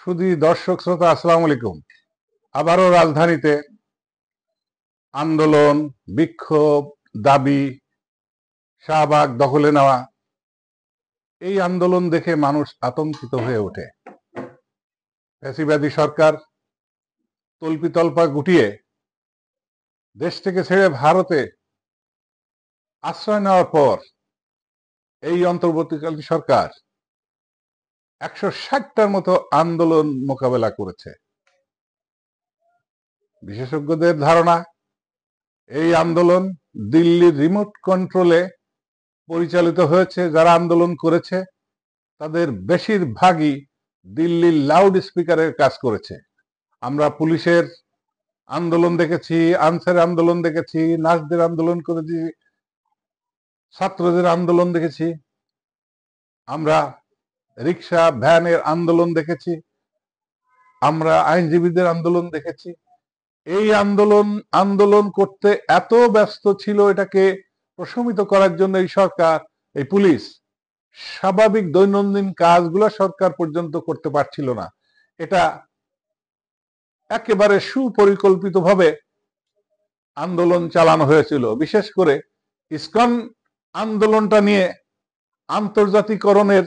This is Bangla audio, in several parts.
শুধু দর্শক শ্রোতা আসসালামু আলাইকুম। আবারও রাজধানীতে আন্দোলন, বিক্ষোভ, দাবি, শাহবাগ দখলে নেওয়া, এই আন্দোলন দেখে মানুষ আতঙ্কিত হয়ে ওঠে। ফ্যাসিবাদী সরকার তল্পিতল্পা গুটিয়ে দেশ থেকে ছেড়ে ভারতে আশ্রয় নেওয়ার পর এই অন্তর্বর্তীকালীন সরকার 160টার মতো আন্দোলন মোকাবেলা করেছে। বিশেষজ্ঞদের ধারণা, এই আন্দোলন দিল্লির রিমোট কন্ট্রোলে পরিচালিত হয়েছে। যারা আন্দোলন করেছে তাদের বেশিরভাগই দিল্লির লাউড স্পিকারের কাজ করেছে। আমরা পুলিশের আন্দোলন দেখেছি, আনসারের আন্দোলন দেখেছি, নার্সদের আন্দোলন করেছি, ছাত্রদের আন্দোলন দেখেছি, আমরা রিক্সা ভ্যানের আন্দোলন দেখেছি, আমরা আইনজীবীদের আন্দোলন দেখেছি। এই আন্দোলন করতে এত ব্যস্ত ছিল, এটাকে প্রশমিত করার জন্য এই সরকার, এই পুলিশ স্বাভাবিক দৈনন্দিন কাজগুলো সরকার পর্যন্ত করতে পারছিল না। এটা একেবারে সুপরিকল্পিতভাবে আন্দোলন চালানো হয়েছিল। বিশেষ করে ইসকন আন্দোলনটা নিয়ে আন্তর্জাতিকরণের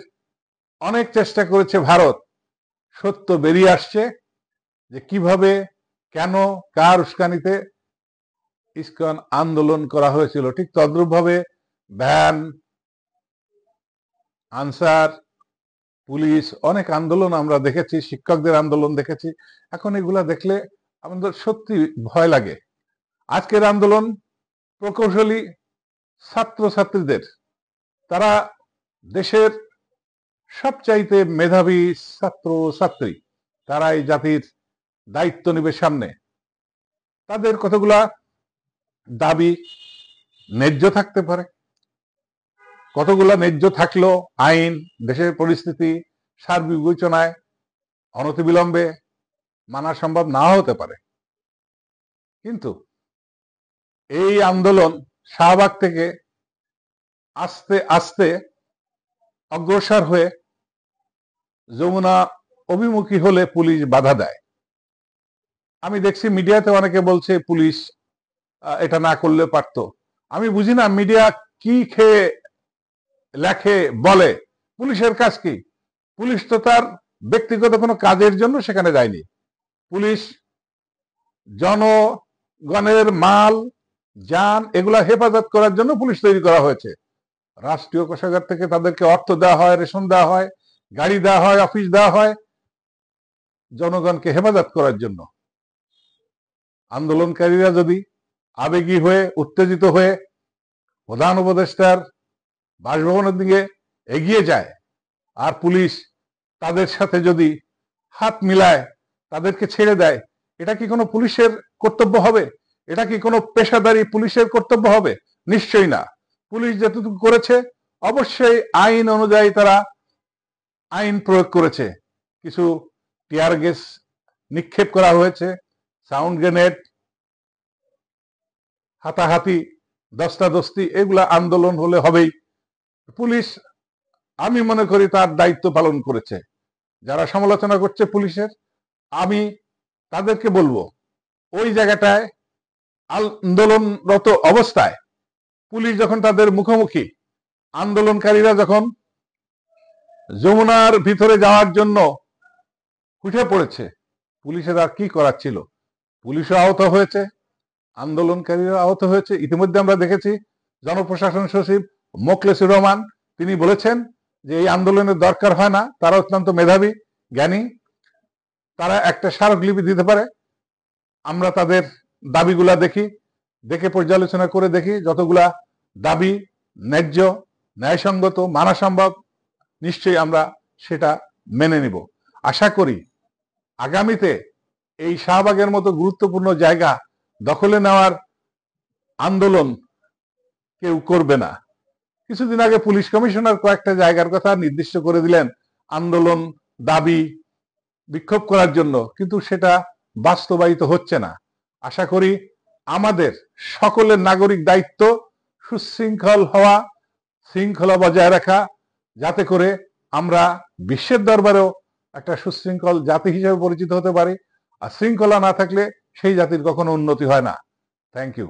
অনেক চেষ্টা করেছে ভারত। সত্য বেরিয়ে আসছে যে কিভাবে, কেন, কার উস্কানিতে ইসকন আন্দোলন করা হয়েছিল। ঠিক তদ্রুপভাবে ভ্যান, আনসার, পুলিশ অনেক আন্দোলন আমরা দেখেছি, শিক্ষকদের আন্দোলন দেখেছি। এখন এগুলা দেখলে আমাদের সত্যি ভয় লাগে। আজকের আন্দোলন প্রকৌশলী ছাত্রছাত্রীদের, তারা দেশের সবচাইতে মেধাবী ছাত্র ছাত্রী, তারা এই জাতির দায়িত্ব নিবে সামনে। তাদের কতগুলা দাবি ন্যায্য থাকতে পারে, কতগুলা ন্যায্য থাকলেও আইন, দেশের পরিস্থিতি সার্বিক বিবেচনায় অনতিবিলম্বে মানা সম্ভব নাও হতে পারে। কিন্তু এই আন্দোলন শাহবাগ থেকে আস্তে আস্তে অগ্রসর হয়ে যমুনা অভিমুখী হলে পুলিশ বাধা দেয়। আমি দেখছি মিডিয়াতে অনেকে বলছে পুলিশ এটা না করলে পারতো। আমি বুঝি না মিডিয়া কি খেয়ে লেখে বলে। পুলিশের কাজ কি? পুলিশ তো তার ব্যক্তিগত কোনো কাজের জন্য সেখানে যায়নি। পুলিশ জনগণের মাল, যান এগুলা হেফাজত করার জন্য পুলিশ তৈরি করা হয়েছে। রাষ্ট্রীয় কোষাগার থেকে তাদেরকে অর্থ দেওয়া হয়, রেশন দেওয়া হয়, গাড়ি দেওয়া হয়, অফিস দেওয়া হয় জনগণকে হেফাজত করার জন্য। আন্দোলনকারীরা যদি আবেগী হয়ে, উত্তেজিত হয়ে প্রধান উপদেষ্টার বাসভবনের দিকে এগিয়ে যায় আর পুলিশ তাদের সাথে যদি হাত মিলায়, তাদেরকে ছেড়ে দেয়, এটা কি কোনো পুলিশের কর্তব্য হবে? এটা কি কোনো পেশাদারী পুলিশের কর্তব্য হবে? নিশ্চয়ই না। পুলিশ যতটুকু করেছে অবশ্যই আইন অনুযায়ী তারা আইন প্রয়োগ করেছে। কিছু টিয়ার গ্যাস নিক্ষেপ করা হয়েছে, সাউন্ড গ্রেনেড, হাতাহাতি, দস্তাদস্তি, এগুলা আন্দোলন হলে হবেই। পুলিশ আমি মনে করি তার দায়িত্ব পালন করেছে। যারা সমালোচনা করছে পুলিশের, আমি তাদেরকে বলবো ওই জায়গাটায় আন্দোলনরত অবস্থায় পুলিশ যখন তাদের মুখোমুখি, আন্দোলনকারীরা যখন যমুনার ভিতরে যাওয়ার জন্য উঠে পড়েছে, পুলিশের আর কি করার ছিল? পুলিশও আহত হয়েছে, আন্দোলনকারীরা আহত হয়েছে। ইতিমধ্যে আমরা দেখেছি জনপ্রশাসন সচিব মোখলেসুর রহমান তিনি বলেছেন যে এই আন্দোলনের দরকার হয় না, তারা অত্যন্ত মেধাবী, জ্ঞানী, তারা একটা স্মারকলিপি দিতে পারে। আমরা তাদের দাবিগুলা দেখে পর্যালোচনা করে দেখি, যতগুলা দাবি ন্যায্য, ন্যায়সঙ্গত, মানা সম্ভব, নিশ্চয়ই আমরা সেটা মেনে নিব। আশা করি আগামীতে এই শাহবাগের মতো গুরুত্বপূর্ণ জায়গা দখলে নেওয়ার আন্দোলন কেউ করবে না। কিছুদিন আগে পুলিশ কমিশনার কয়েকটা জায়গার কথা নির্দিষ্ট করে দিলেন আন্দোলন, দাবি, বিক্ষোভ করার জন্য, কিন্তু সেটা বাস্তবায়িত হচ্ছে না। আশা করি আমাদের সকলের নাগরিক দায়িত্ব সুশৃঙ্খল হওয়া, শৃঙ্খলা বজায় রাখা, যাতে করে আমরা বিশ্বের দরবারেও একটা সুশৃঙ্খল জাতি হিসেবে পরিচিত হতে পারি। আর শৃঙ্খলা না থাকলে সেই জাতির কখনো উন্নতি হয় না। Thank you.